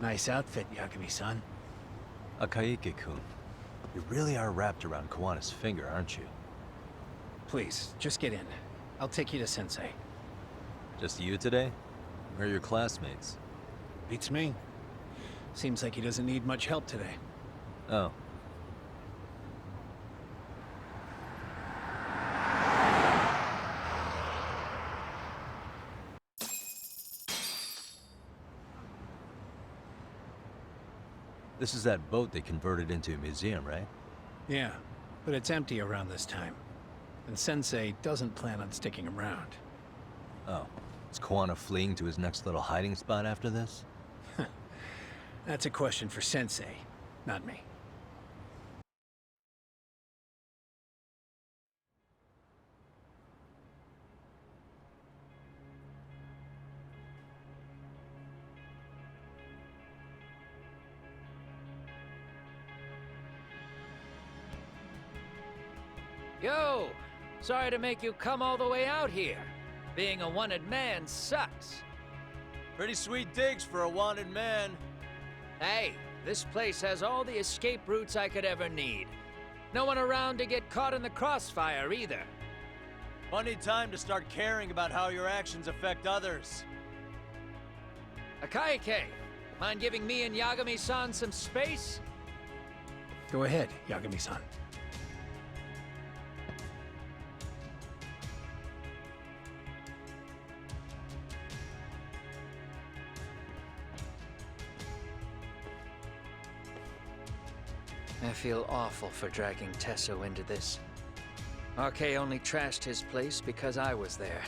Nice outfit, Yagami-san. Akaike-kun, you really are wrapped around Kuwana's finger, aren't you? Please, just get in. I'll take you to Sensei. Just you today? Where are your classmates? Beats me. Seems like he doesn't need much help today. Oh. This is that boat they converted into a museum, right? Yeah, but it's empty around this time. And Sensei doesn't plan on sticking around. Oh. Is Kuwana fleeing to his next little hiding spot after this? That's a question for Sensei, not me. Yo! Sorry to make you come all the way out here. Being a wanted man sucks. Pretty sweet digs for a wanted man. Hey, this place has all the escape routes I could ever need. No one around to get caught in the crossfire either. Funny time to start caring about how your actions affect others. Akaike, mind giving me and Yagami-san some space? Go ahead, Yagami-san. I feel awful for dragging Tesso into this. RK only trashed his place because I was there.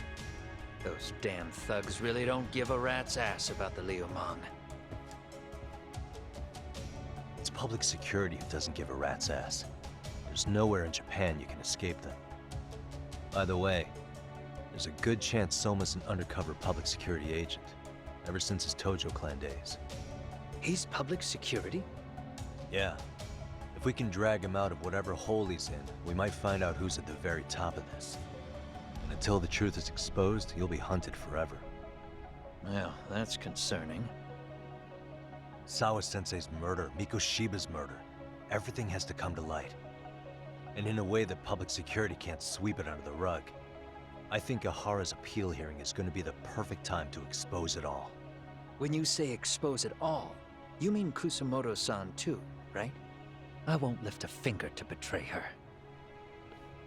Those damn thugs really don't give a rat's ass about the Liumang. It's public security who doesn't give a rat's ass. There's nowhere in Japan you can escape them. By the way, there's a good chance Soma's an undercover public security agent, ever since his Tojo clan days. He's public security? Yeah. If we can drag him out of whatever hole he's in, we might find out who's at the very top of this. And until the truth is exposed, he'll be hunted forever. Well, that's concerning. Sawa-sensei's murder, Mikoshiba's murder. Everything has to come to light. And in a way that public security can't sweep it under the rug. I think Ahara's appeal hearing is going to be the perfect time to expose it all. When you say expose it all, you mean Kusumoto-san too, right? I won't lift a finger to betray her.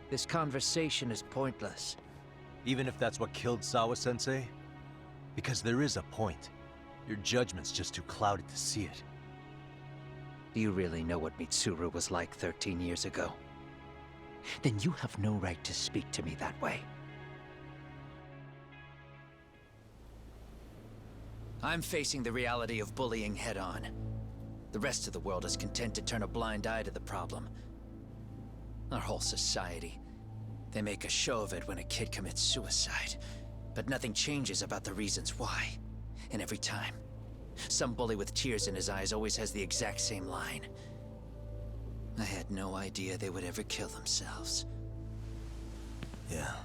This conversation is pointless. Even if that's what killed Sawa-sensei? Because there is a point. Your judgment's just too clouded to see it. Do you really know what Mitsuru was like 13 years ago? Then you have no right to speak to me that way. I'm facing the reality of bullying head-on. The rest of the world is content to turn a blind eye to the problem. Our whole society. They make a show of it when a kid commits suicide, but nothing changes about the reasons why. And every time, some bully with tears in his eyes always has the exact same line. I had no idea they would ever kill themselves. Yeah.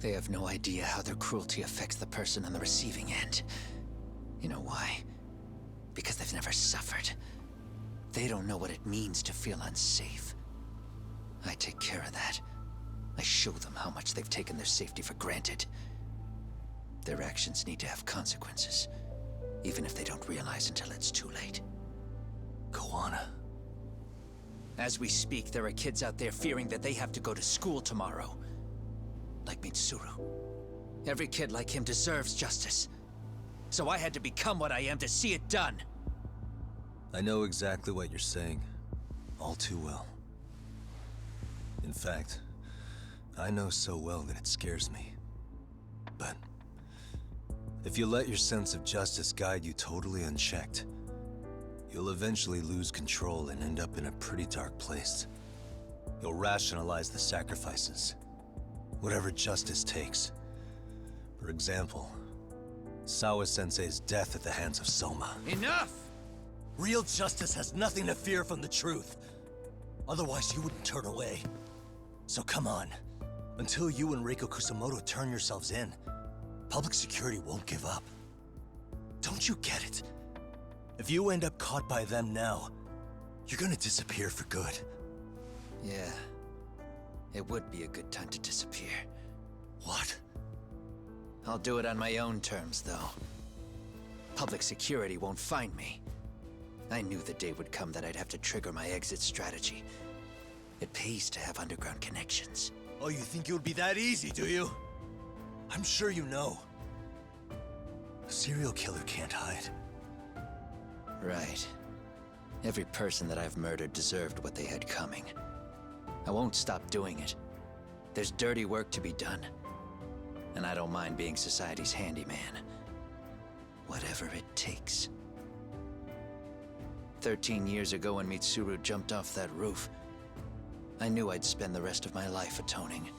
They have no idea how their cruelty affects the person on the receiving end. You know why? Because they've never suffered. They don't know what it means to feel unsafe. I take care of that. I show them how much they've taken their safety for granted. Their actions need to have consequences, even if they don't realize until it's too late. Kuwana. As we speak, there are kids out there fearing that they have to go to school tomorrow. Like Mitsuru. Every kid like him deserves justice. So I had to become what I am to see it done. I know exactly what you're saying. All too well. In fact, I know so well that it scares me. But if you let your sense of justice guide you totally unchecked, you'll eventually lose control and end up in a pretty dark place. You'll rationalize the sacrifices, whatever justice takes. For example, Sawa-sensei's death at the hands of Soma. Enough! Real justice has nothing to fear from the truth. Otherwise, you wouldn't turn away. So come on. Until you and Reiko Kusumoto turn yourselves in, public security won't give up. Don't you get it? If you end up caught by them now, you're gonna disappear for good. Yeah. It would be a good time to disappear. What? I'll do it on my own terms, though. Public security won't find me. I knew the day would come that I'd have to trigger my exit strategy. It pays to have underground connections. Oh, you think it would be that easy, do you? I'm sure you know. A serial killer can't hide. Right. Every person that I've murdered deserved what they had coming. I won't stop doing it. There's dirty work to be done. And I don't mind being society's handyman. Whatever it takes. 13 years ago when Mitsuru jumped off that roof, I knew I'd spend the rest of my life atoning.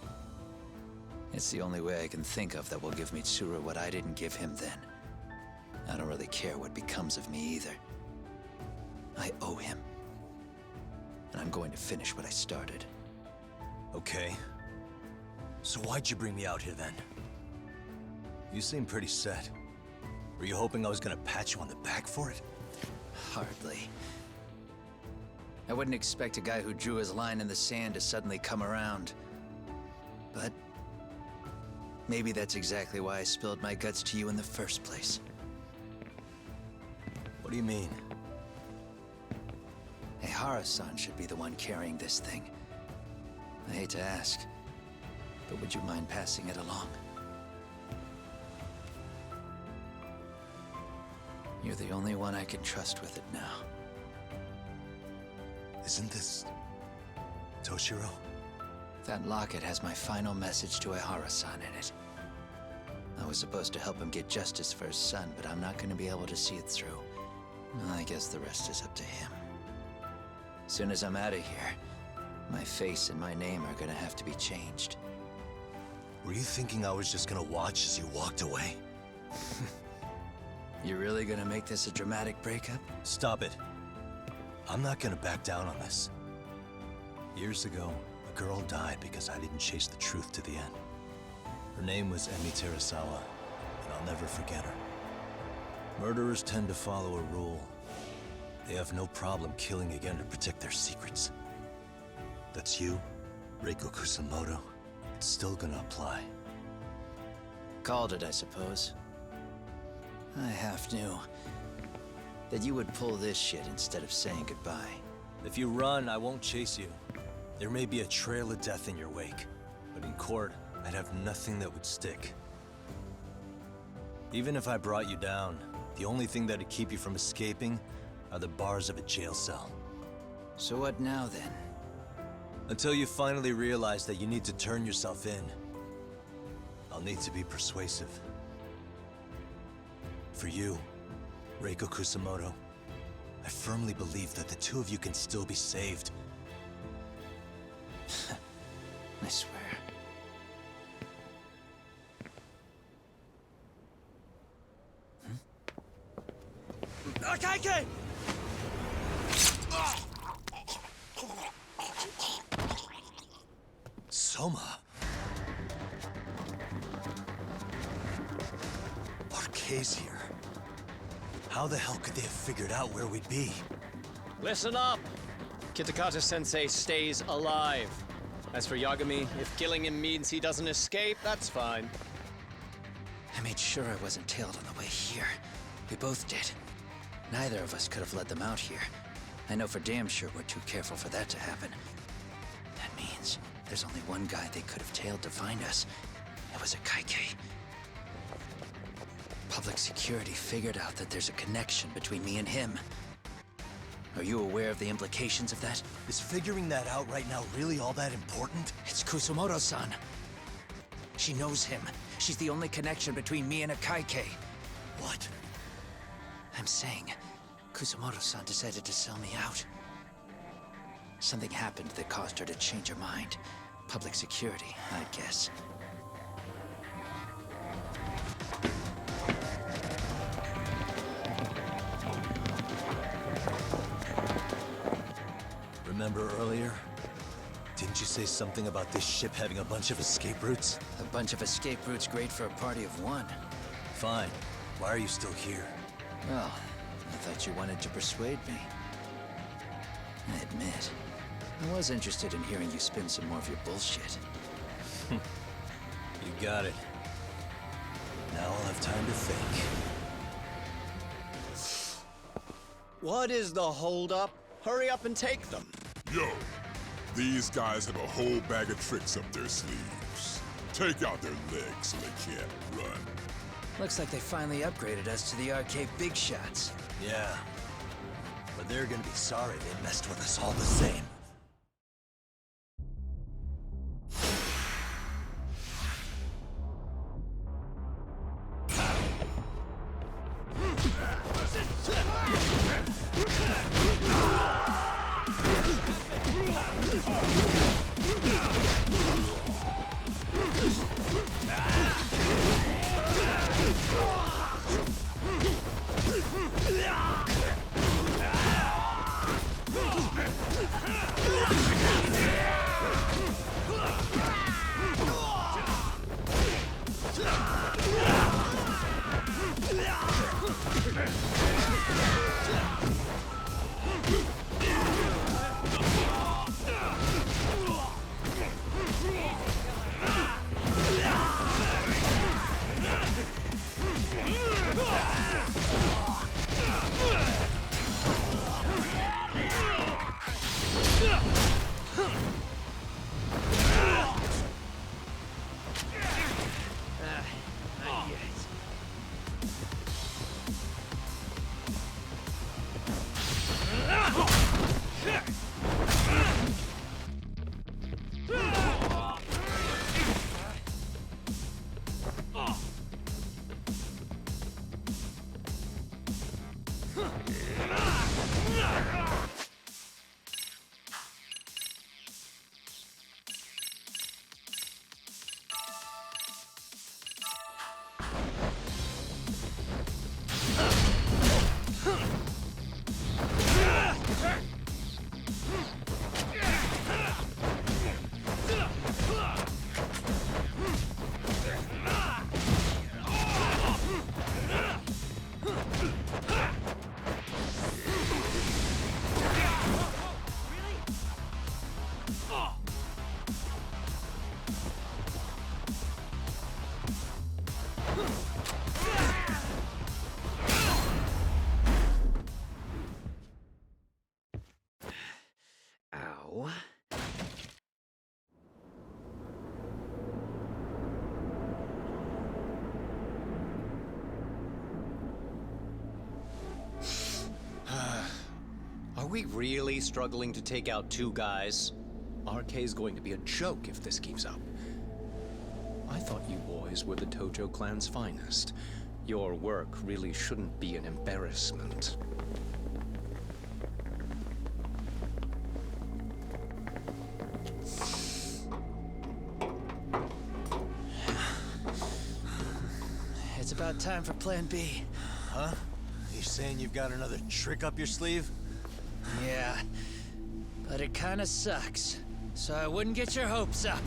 It's the only way I can think of that will give Mitsuru what I didn't give him then. I don't really care what becomes of me either. I owe him. And I'm going to finish what I started. Okay. So why'd you bring me out here then? You seem pretty set. Were you hoping I was gonna pat you on the back for it? Hardly. I wouldn't expect a guy who drew his line in the sand to suddenly come around. But maybe that's exactly why I spilled my guts to you in the first place. What do you mean? Hara-san should be the one carrying this thing. I hate to ask, but would you mind passing it along? You're the only one I can trust with it now. Isn't this Toshiro? That locket has my final message to Hara-san in it. I was supposed to help him get justice for his son, but I'm not going to be able to see it through. I guess the rest is up to him. Soon as I'm out of here, my face and my name are gonna have to be changed. Were you thinking I was just gonna watch as you walked away? You really gonna make this a dramatic breakup? Stop it. I'm not gonna back down on this. Years ago, a girl died because I didn't chase the truth to the end. Her name was Emi Terasawa, and I'll never forget her. Murderers tend to follow a rule. They have no problem killing again to protect their secrets. That's you, Reiko Kusumoto. It's still gonna apply. Called it, I suppose. I half knew that you would pull this shit instead of saying goodbye. If you run, I won't chase you. There may be a trail of death in your wake, but in court, I'd have nothing that would stick. Even if I brought you down, the only thing that'd keep you from escaping are the bars of a jail cell. So what now, then? Until you finally realize that you need to turn yourself in, I'll need to be persuasive. For you, Reiko Kusumoto, I firmly believe that the two of you can still be saved. I swear. Akaike! Soma! Parquet's here. How the hell could they have figured out where we'd be? Listen up! Kitakata-sensei stays alive. As for Yagami, if killing him means he doesn't escape, that's fine. I made sure I wasn't tailed on the way here. We both did. Neither of us could have led them out here. I know for damn sure we're too careful for that to happen. That means there's only one guy they could have tailed to find us. It was a Kaike. Public security figured out that there's a connection between me and him. Are you aware of the implications of that? Is figuring that out right now really all that important? It's Kusumoto-san. She knows him. She's the only connection between me and a Kaike. What? I'm saying, Kusumoto-san decided to sell me out. Something happened that caused her to change her mind. Public security, I'd guess. Remember earlier? Didn't you say something about this ship having a bunch of escape routes? A bunch of escape routes great for a party of one. Fine. Why are you still here? Well, I thought you wanted to persuade me. I admit, I was interested in hearing you spin some more of your bullshit. You got it. Now I'll have time to think. What is the holdup? Hurry up and take them. Yo, these guys have a whole bag of tricks up their sleeves. Take out their legs so they can't run. Looks like they finally upgraded us to the arcade big shots. Yeah. But they're gonna be sorry they messed with us all the same. Ow. Are we really struggling to take out two guys? RK's going to be a joke if this keeps up. I thought you boys were the Tojo clan's finest. Your work really shouldn't be an embarrassment. It's about time for Plan B. Huh? You saying you've got another trick up your sleeve? Yeah, but it kinda sucks. So I wouldn't get your hopes up.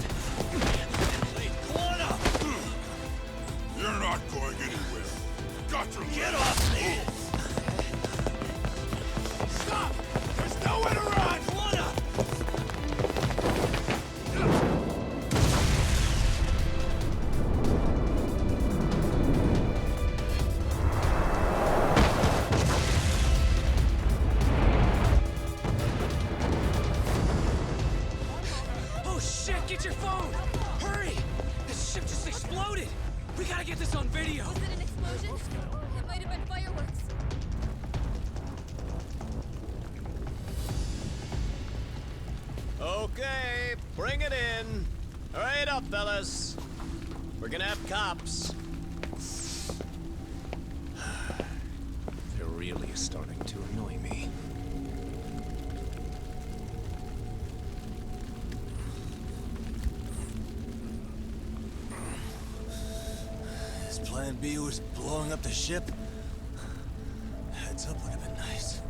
Kuwana! You're not going anywhere. Got to get off me! Stop! There's nowhere to run! Kuwana! Oh shit, get your phone! Hurry! This ship just exploded! We gotta get this on video! Was it an explosion? It might have been fireworks. Okay, bring it in. Hurry it up, fellas. We're gonna have cops. They're really starting to annoy me. His plan B was blowing up the ship? Heads up would have been nice.